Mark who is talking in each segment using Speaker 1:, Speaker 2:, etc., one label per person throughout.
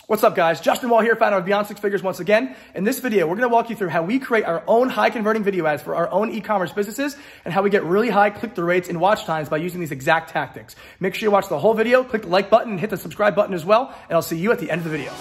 Speaker 1: What's up, guys? Justin Woll here, founder of Beyond Six Figures once again. In this video, we're going to walk you through how we create our own high converting video ads for our own e-commerce businesses and how we get really high click-through rates and watch times by using these exact tactics. Make sure you watch the whole video, click the like button, and hit the subscribe button as well, and I'll see you at the end of the video.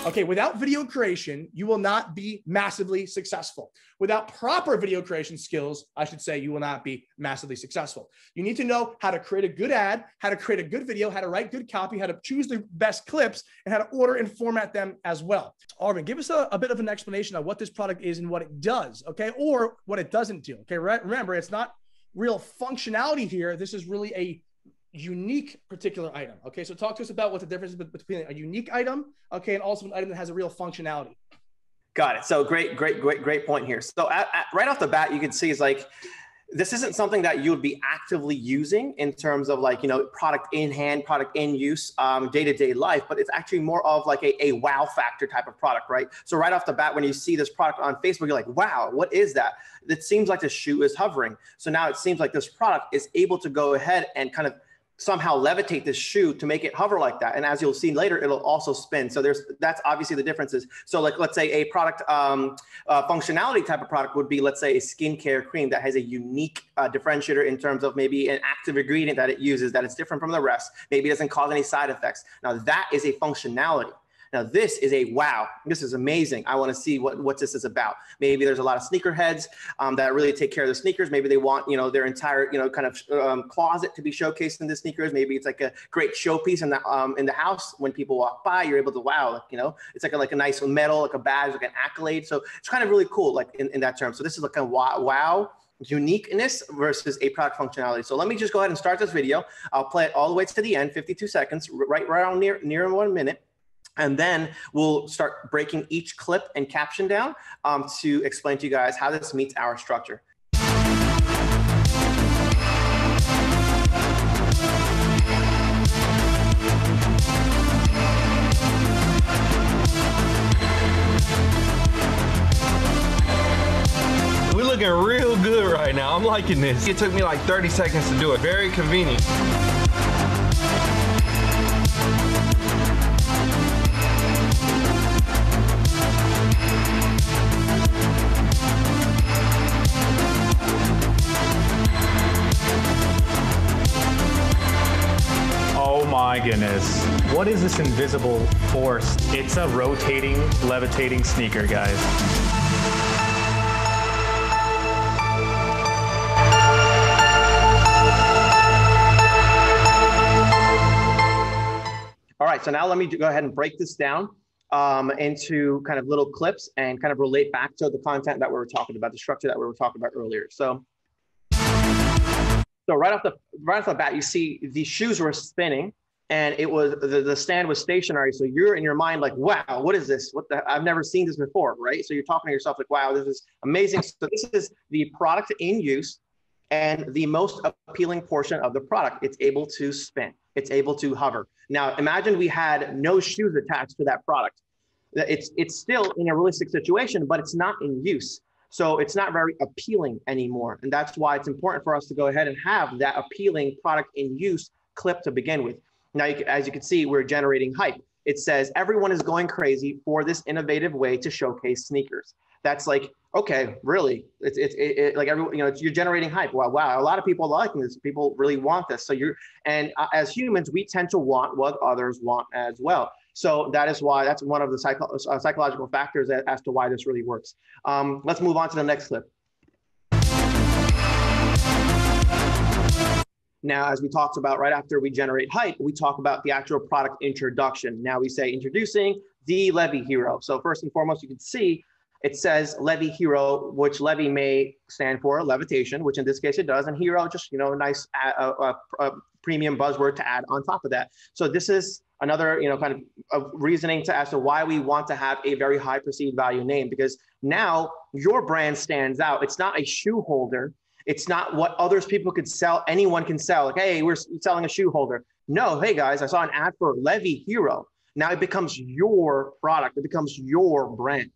Speaker 1: Okay, without video creation, you will not be massively successful. Without proper video creation skills, I should say, you will not be massively successful. You need to know how to create a good ad, how to create a good video, how to write good copy, how to choose the best clips, and how to order and format them as well. Arvin, give us a bit of an explanation of what this product is and what it does, okay? Or what it doesn't do, okay? Remember, it's not real functionality here. This is really a unique particular item. Okay, so talk to us about what the difference is between a unique item, okay, and also an item that has a real functionality.
Speaker 2: Got it. So great point here. So right off the bat, you can see is like, this isn't something that you would be actively using in terms of like, you know, product in hand, product in use, day-to-day life, but it's actually more of like a wow factor type of product, right? So right off the bat, when you see this product on Facebook, you're like, wow, what is that? It seems like the shoe is hovering. So now it seems like this product is able to go ahead and kind of somehow levitate this shoe to make it hover like that. And as you'll see later, it'll also spin. So that's obviously the differences. So like, let's say a product functionality type of product would be, let's say a skincare cream that has a unique differentiator in terms of maybe an active ingredient that it uses that it's different from the rest. Maybe it doesn't cause any side effects. Now that is a functionality. Now this is a wow, this is amazing. I want to see what this is about. Maybe there's a lot of sneakerheads that really take care of the sneakers. Maybe they want, you know, their entire, you know, kind of closet to be showcased in the sneakers. Maybe it's like a great showpiece in the house. When people walk by, you're able to, wow, like, you know, it's like a nice medal, like a badge, like an accolade. So it's kind of really cool, like in that term. So this is like a wow uniqueness versus a product functionality. So let me just go ahead and start this video. I'll play it all the way to the end, 52 seconds, right around near 1 minute. And then we'll start breaking each clip and caption down to explain to you guys how this meets our structure.
Speaker 3: We're looking real good right now. I'm liking this. It took me like 30 seconds to do it. Very convenient.
Speaker 4: Oh my goodness. What is this invisible force? It's a rotating, levitating sneaker, guys.
Speaker 2: All right, so now let me go ahead and break this down into kind of little clips and kind of relate back to the content that we were talking about, the structure that we were talking about earlier. So right off the bat, you see the shoes were spinning and it was the stand was stationary. So you're in your mind like, wow, what is this? I've never seen this before, right? So you're talking to yourself like, wow, this is amazing. So this is the product in use and the most appealing portion of the product. It's able to spin. It's able to hover. Now imagine we had no shoes attached to that product. It's still in a realistic situation, but it's not in use. So it's not very appealing anymore. And that's why it's important for us to go ahead and have that appealing product in use clip to begin with. Now, as you can see, we're generating hype. It says everyone is going crazy for this innovative way to showcase sneakers. That's like, okay, really? It's like everyone, you know, you're generating hype. Wow, a lot of people are liking this. People really want this. So as humans, we tend to want what others want as well. So that is why, that's one of the psychological factors as to why this really works. Let's move on to the next clip. Now, as we talked about right after we generate hype, we talk about the actual product introduction. Now we say introducing the Levy Hero. So first and foremost, you can see it says Levy Hero, which Levy may stand for levitation, which in this case it does, and hero, just, you know, a nice premium buzzword to add on top of that. So this is another, you know, kind of reasoning as to why we want to have a very high perceived value name, because now your brand stands out. It's not a shoe holder. It's not what others people could sell. Anyone can sell. Like, hey, we're selling a shoe holder. No, hey guys, I saw an ad for Levy Hero. Now it becomes your product. It becomes your brand.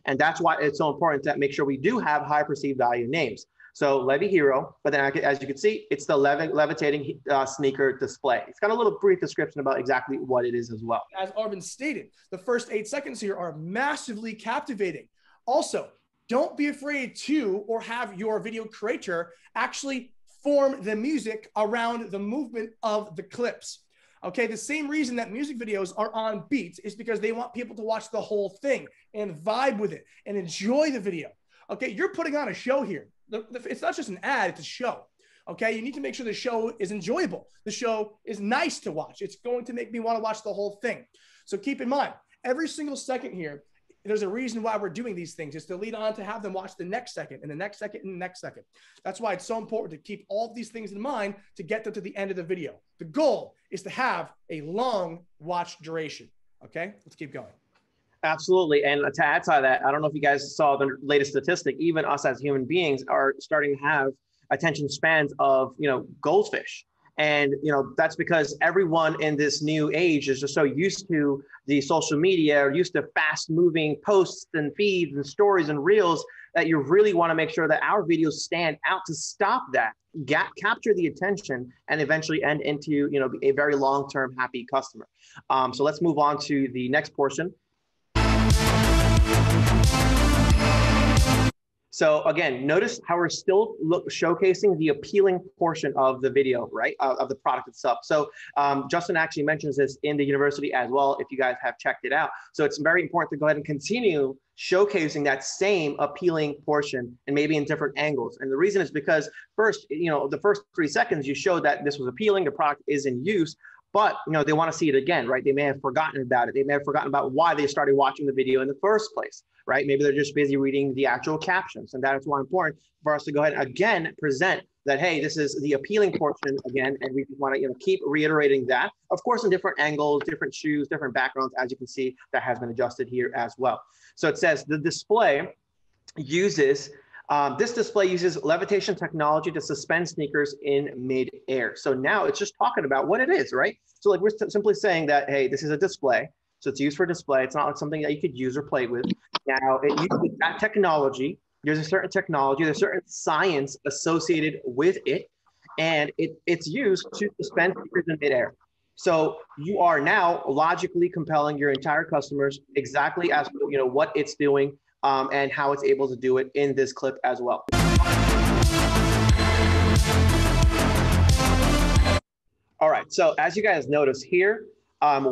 Speaker 2: And that's why it's so important to make sure we do have high perceived value names. So Levy Hero, but then as you can see, it's the levitating sneaker display. It's got a little brief description about exactly what it is as well.
Speaker 1: As Arvin stated, the first 8 seconds here are massively captivating. Also, don't be afraid to, or have your video creator actually form the music around the movement of the clips. Okay, the same reason that music videos are on beats is because they want people to watch the whole thing and vibe with it and enjoy the video. Okay, you're putting on a show here. It's not just an ad, it's a show. Okay, you need to make sure the show is enjoyable. The show is nice to watch. It's going to make me want to watch the whole thing. So keep in mind, every single second here, there's a reason why we're doing these things. It's to lead on to have them watch the next second and the next second and the next second. That's why it's so important to keep all of these things in mind to get them to the end of the video. The goal is to have a long watch duration. Okay, let's keep going.
Speaker 2: Absolutely. And to add to that, I don't know if you guys saw the latest statistic, even us as human beings are starting to have attention spans of, goldfish. And, that's because everyone in this new age is just so used to the social media, or used to fast moving posts and feeds and stories and reels, that you really want to make sure that our videos stand out to stop that, capture the attention, and eventually end into, a very long-term happy customer. So let's move on to the next portion. So again, notice how we're still showcasing the appealing portion of the video, right, of the product itself. So Justin actually mentions this in the university as well, if you guys have checked it out. So it's very important to go ahead and continue showcasing that same appealing portion, and maybe in different angles. And the reason is because first, the first 3 seconds you showed that this was appealing, the product is in use, but they want to see it again, right? They may have forgotten about it. They may have forgotten about why they started watching the video in the first place, right? Maybe they're just busy reading the actual captions. And that is why it's important for us to go ahead and again present that, hey, this is the appealing portion again, and we want to keep reiterating that. Of course, in different angles, different shoes, different backgrounds, as you can see, that has been adjusted here as well. So it says the display uses this display uses levitation technology to suspend sneakers in mid-air. So now it's just talking about what it is, right? So like we're simply saying that, hey, this is a display. So it's used for display. It's not like something that you could use or play with. Now it uses that technology. There's a certain technology, there's certain science associated with it, and it's used to suspend sneakers in mid-air. So you are now logically compelling your entire customers exactly as what it's doing, and how it's able to do it in this clip as well. All right, so as you guys notice here,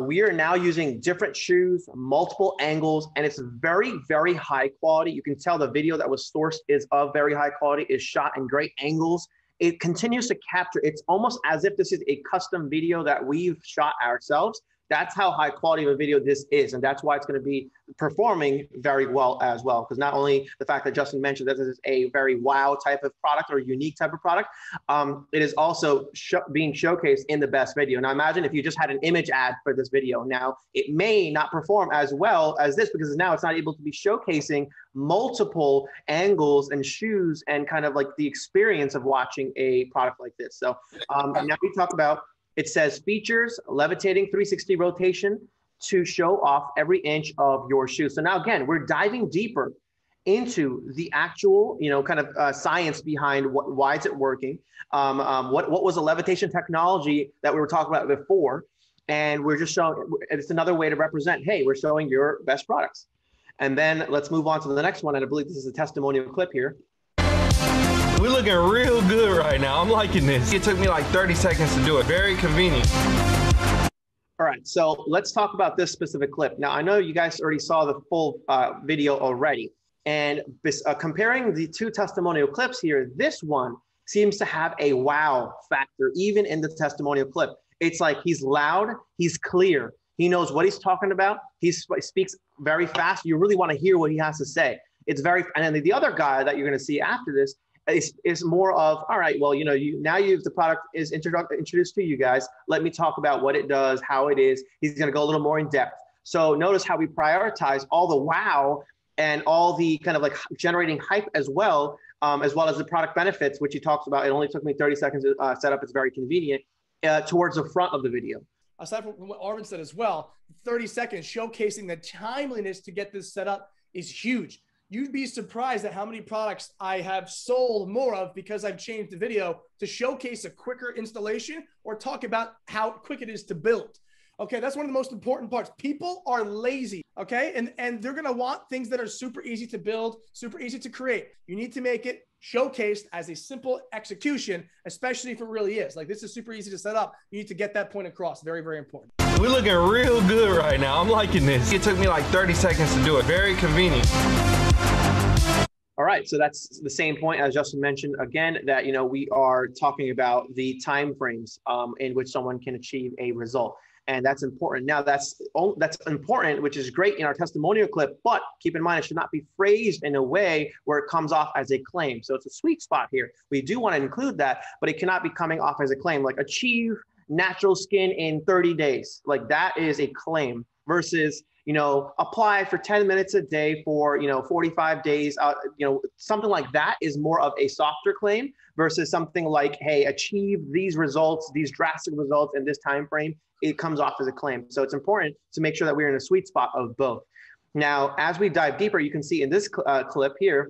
Speaker 2: we are now using different shoes, multiple angles, and it's very, very high quality. You can tell the video that was sourced is of very high quality, is shot in great angles. It continues to capture, it's almost as if this is a custom video that we've shot ourselves. That's how high quality of a video this is. And that's why it's going to be performing very well as well. Because not only the fact that Justin mentioned that this is a very wow type of product or unique type of product, it is also being showcased in the best video. Now imagine if you just had an image ad for this video. Now it may not perform as well as this because now it's not able to be showcasing multiple angles and shoes and kind of like the experience of watching a product like this. So now we talk about, it says features levitating 360 rotation to show off every inch of your shoe. So now again, we're diving deeper into the actual, kind of science behind why is it working. What was the levitation technology that we were talking about before? And we're just showing, it's another way to represent, hey, we're showing your best products. And then let's move on to the next one. And I believe this is a testimonial clip here.
Speaker 3: We're looking real good right now. I'm liking this. It took me like 30 seconds to do it. Very convenient.
Speaker 2: All right, so let's talk about this specific clip. Now, I know you guys already saw the full video already. And comparing the two testimonial clips here, this one seems to have a wow factor, even in the testimonial clip. It's like he's loud, he's clear. He knows what he's talking about. He speaks very fast. You really want to hear what he has to say. It's very, and then the other guy that you're going to see after this is more of, all right, well, the product is introduced to you guys. Let me talk about what it does, how it is. He's going to go a little more in depth. So notice how we prioritize all the wow and all the kind of like generating hype as well as the product benefits, which he talks about. It only took me 30 seconds to set up. It's very convenient towards the front of the video.
Speaker 1: Aside from what Arvin said as well, 30 seconds showcasing the timeliness to get this set up is huge. You'd be surprised at how many products I have sold more of because I've changed the video to showcase a quicker installation or talk about how quick it is to build. Okay, that's one of the most important parts. People are lazy, okay? And they're gonna want things that are super easy to build, super easy to create. You need to make it showcased as a simple execution, especially if it really is. Like, this is super easy to set up. You need to get that point across. Very, very important.
Speaker 3: We're looking real good right now. I'm liking this. It took me like 30 seconds to do it. Very convenient.
Speaker 2: All right, so that's the same point as Justin mentioned again, that we are talking about the time frames in which someone can achieve a result, and that's important. Now that's important, which is great in our testimonial clip, but keep in mind it should not be phrased in a way where it comes off as a claim. So it's a sweet spot here. We do want to include that, but it cannot be coming off as a claim, like achieve natural skin in 30 days. Like, that is a claim versus apply for 10 minutes a day for, 45 days, something like that is more of a softer claim versus something like, hey, achieve these results, these drastic results in this time frame. It comes off as a claim. So it's important to make sure that we're in a sweet spot of both. Now, as we dive deeper, you can see in this clip here,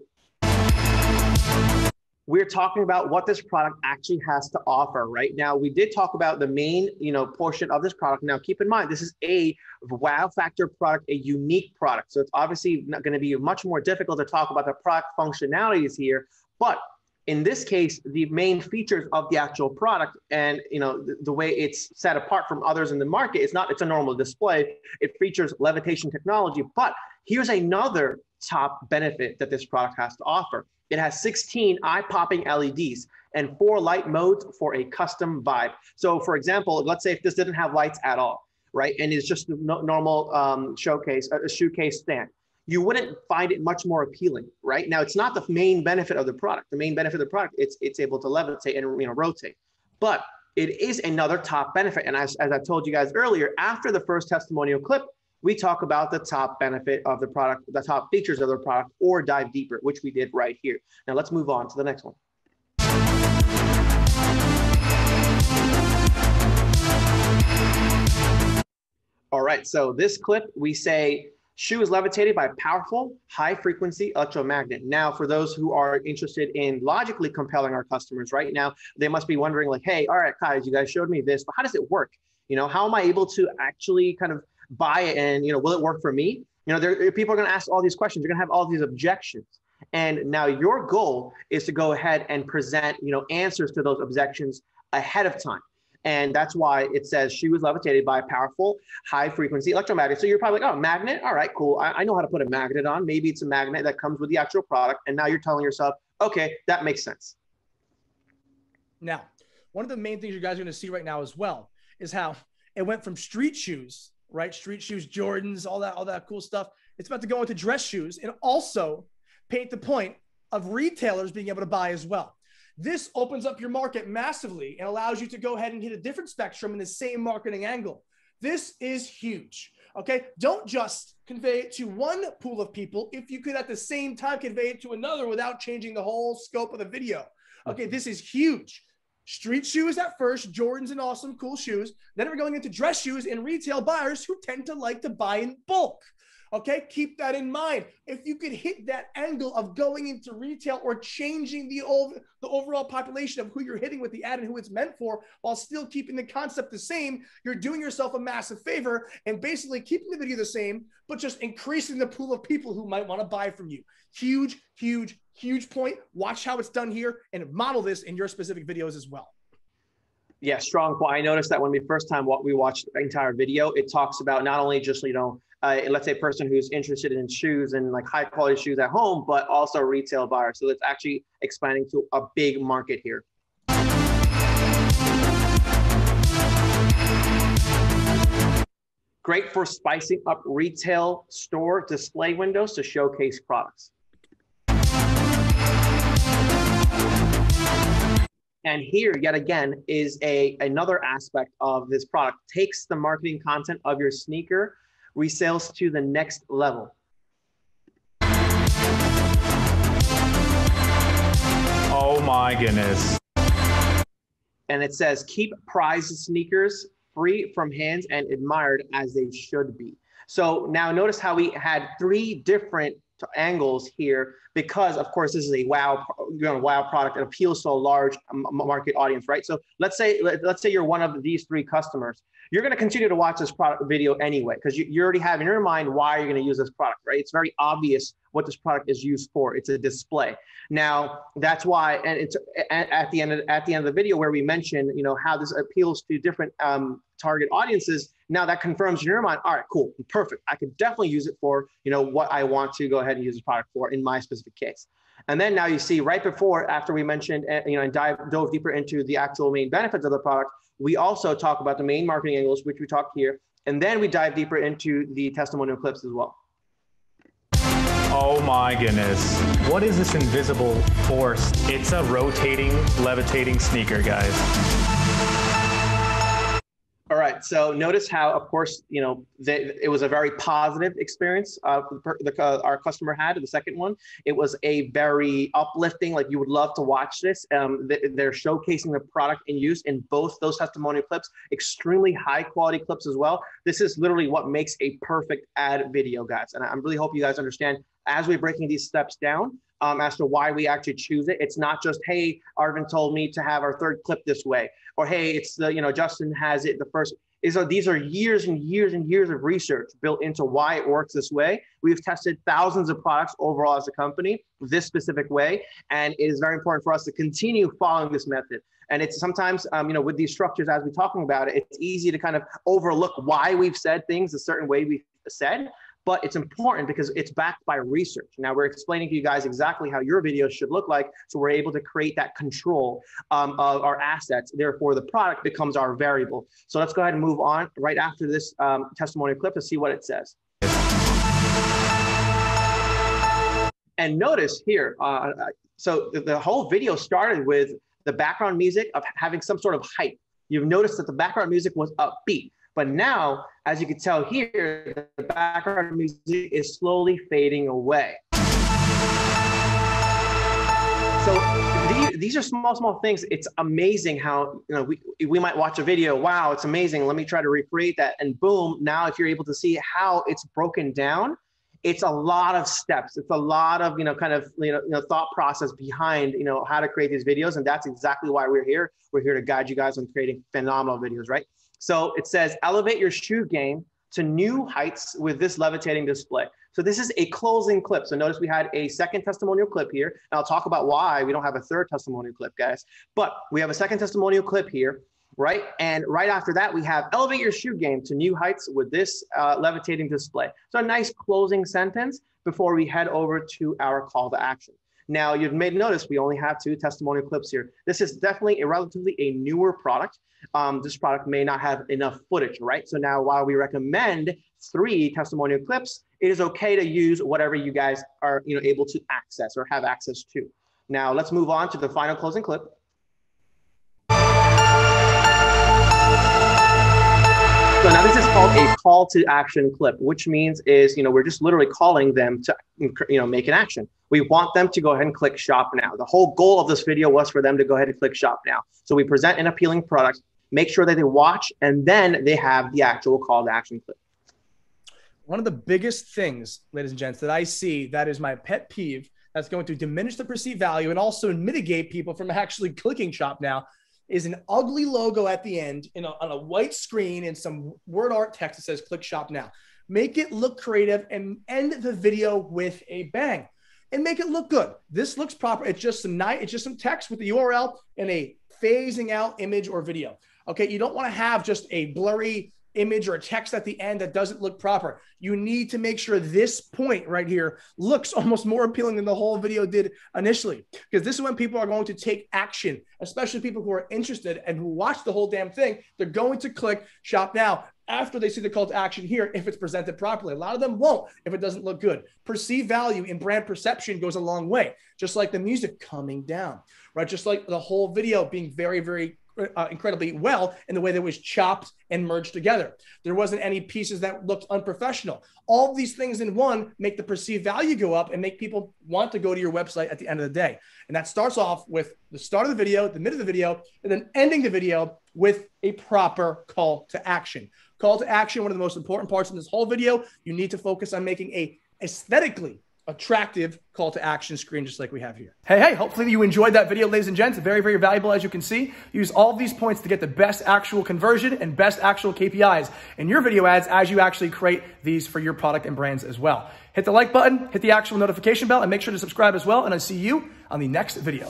Speaker 2: we're talking about what this product actually has to offer. Right now, we did talk about the main, portion of this product. Now, keep in mind, this is a wow factor product, a unique product. So it's obviously not going to be much more difficult to talk about the product functionalities here. But in this case, the main features of the actual product and, the way it's set apart from others in the market, it's a normal display. It features levitation technology. But here's another top benefit that this product has to offer. It has 16 eye-popping LEDs and 4 light modes for a custom vibe. So for example, let's say if this didn't have lights at all, right? And it's just a normal shoe case stand. You wouldn't find it much more appealing, right? Now, it's not the main benefit of the product. The main benefit of the product, it's able to levitate and rotate. But it is another top benefit. And as I told you guys earlier, after the first testimonial clip, we talk about the top benefit of the product, the top features of the product, or dive deeper, which we did right here. Now let's move on to the next one. All right, so this clip, we say, shoe is levitated by a powerful, high-frequency electromagnet. Now, for those who are interested in logically compelling our customers right now, they must be wondering like, hey, all right, guys, you guys showed me this, but how does it work? How am I able to actually kind of buy it, and will it work for me? People are going to ask all these questions. You're going to have all these objections, and now your goal is to go ahead and present answers to those objections ahead of time. And that's why it says shoe is levitated by a powerful high frequency electromagnet. So you're probably like, oh, magnet, all right, cool, I know how to put a magnet on. Maybe it's a magnet that comes with the actual product, and now you're telling yourself, okay, that makes sense.
Speaker 1: Now, one of the main things you guys are going to see right now as well is how it went from street shoes, right? Street shoes, Jordans, all that cool stuff. It's about to go into dress shoes and also paint the point of retailers being able to buy as well. This opens up your market massively and allows you to go ahead and hit a different spectrum in the same marketing angle. This is huge. Okay. Don't just convey it to one pool of people if you could at the same time convey it to another without changing the whole scope of the video. Okay. This is huge. Street shoes at first, Jordans and awesome, cool shoes. Then we're going into dress shoes and retail buyers who tend to like to buy in bulk. Okay, keep that in mind. If you could hit that angle of going into retail or changing the overall population of who you're hitting with the ad and who it's meant for, while still keeping the concept the same, you're doing yourself a massive favor and basically keeping the video the same, but just increasing the pool of people who might want to buy from you. Huge, huge, huge point. Watch how it's done here and model this in your specific videos as well.
Speaker 2: Yeah, strong point. I noticed that when we first time we watched the entire video, it talks about not only just, let's say a person who's interested in shoes and like high quality shoes at home, but also a retail buyer. So it's actually expanding to a big market here. Great for spicing up retail store display windows to showcase products. And here, yet again, is another aspect of this product. Takes the marketing content of your sneaker resales to the next level.
Speaker 4: Oh my goodness.
Speaker 2: And it says, keep prized sneakers free from hands and admired as they should be. So now notice how we had 3 different angles here because, of course, this is a wow product that appeals to a large market audience, right? So let's say you're one of these 3 customers. You're going to continue to watch this product video anyway because you already have in your mind why you're going to use this product, right? It's very obvious what this product is used for. It's a display. Now that's why, and it's at the end of the video where we mention, how this appeals to different target audiences. Now that confirms in your mind, all right, cool, perfect. I could definitely use it for, what I want to go ahead and use this product for in my specific case. And then now you see right before, after we mentioned, and dove deeper into the actual main benefits of the product, we also talk about the main marketing angles, which we talked here. And then we dive deeper into the testimonial clips as well.
Speaker 4: Oh my goodness. What is this invisible force? It's a rotating, levitating sneaker, guys.
Speaker 2: All right, so notice how, of course, it was a very positive experience our customer had. The second one, it was a very uplifting, like you would love to watch this. They're showcasing the product in use in both those testimonial clips, extremely high quality clips as well. This is literally what makes a perfect ad video, guys. And I really hope you guys understand as we're breaking these steps down, as to why we actually choose it. It's not just, hey, Arvin told me to have our 3rd clip this way, or hey, it's the, Justin has it the first. These are years and years and years of research built into why it works this way. We've tested thousands of products overall as a company this specific way, and it is very important for us to continue following this method. And it's sometimes, with these structures, as we're talking about it, it's easy to kind of overlook why we've said things a certain way we've said. But it's important because it's backed by research. Now we're explaining to you guys exactly how your videos should look like, so we're able to create that control of our assets. Therefore, the product becomes our variable. So let's go ahead and move on right after this testimonial clip to see what it says. And notice here, so the whole video started with the background music of having some sort of hype. You've noticed that the background music was upbeat. But now, as you can tell here, the background music is slowly fading away. So these are small things. It's amazing how, we might watch a video. Wow, it's amazing. Let me try to recreate that. And boom, now if you're able to see how it's broken down, it's a lot of steps. It's a lot of, thought process behind, how to create these videos. And that's exactly why we're here. We're here to guide you guys on creating phenomenal videos, right? So it says, elevate your shoe game to new heights with this levitating display. So this is a closing clip. So notice we had a second testimonial clip here. And I'll talk about why we don't have a 3rd testimonial clip, guys. But we have a second testimonial clip here, right? And right after that, we have elevate your shoe game to new heights with this levitating display. So a nice closing sentence before we head over to our call to action. Now, you've made notice we only have 2 testimonial clips here. This is definitely relatively a newer product. This product may not have enough footage, right? So now while we recommend 3 testimonial clips, it is okay to use whatever you guys are able to access or have access to. Now, let's move on to the final closing clip. So now this is called a call to action clip, which means is, we're just literally calling them to, make an action. We want them to go ahead and click shop now. The whole goal of this video was for them to go ahead and click shop now. So we present an appealing product, make sure that they watch, and then they have the actual call to action clip.
Speaker 1: One of the biggest things, ladies and gents, that I see that is my pet peeve that's going to diminish the perceived value and also mitigate people from actually clicking shop now is an ugly logo at the end on a white screen and some word art text that says click shop now. Make it look creative and end the video with a bang and make it look good. This looks proper. It's just some text with the URL and a phasing out image or video. Okay, you don't want to have just a blurry image or a text at the end that doesn't look proper. You need to make sure this point right here looks almost more appealing than the whole video did initially, because this is when people are going to take action, especially people who are interested and who watch the whole damn thing. They're going to click shop now after they see the call to action here if it's presented properly. A lot of them won't if it doesn't look good. Perceived value in brand perception goes a long way, just like the music coming down, right? Just like the whole video being very, very incredibly well in the way that it was chopped and merged together. There wasn't any pieces that looked unprofessional. All of these things in one make the perceived value go up and make people want to go to your website at the end of the day. And that starts off with the start of the video, the mid of the video, and then ending the video with a proper call to action. Call to action, one of the most important parts in this whole video. You need to focus on making a aesthetically attractive call to action screen just like we have here. Hey, hopefully you enjoyed that video, ladies and gents. Very, very valuable, as you can see. Use all of these points to get the best actual conversion and best actual KPIs in your video ads as you actually create these for your product and brands as well. Hit the like button, hit the actual notification bell, and make sure to subscribe as well. And I'll see you on the next video.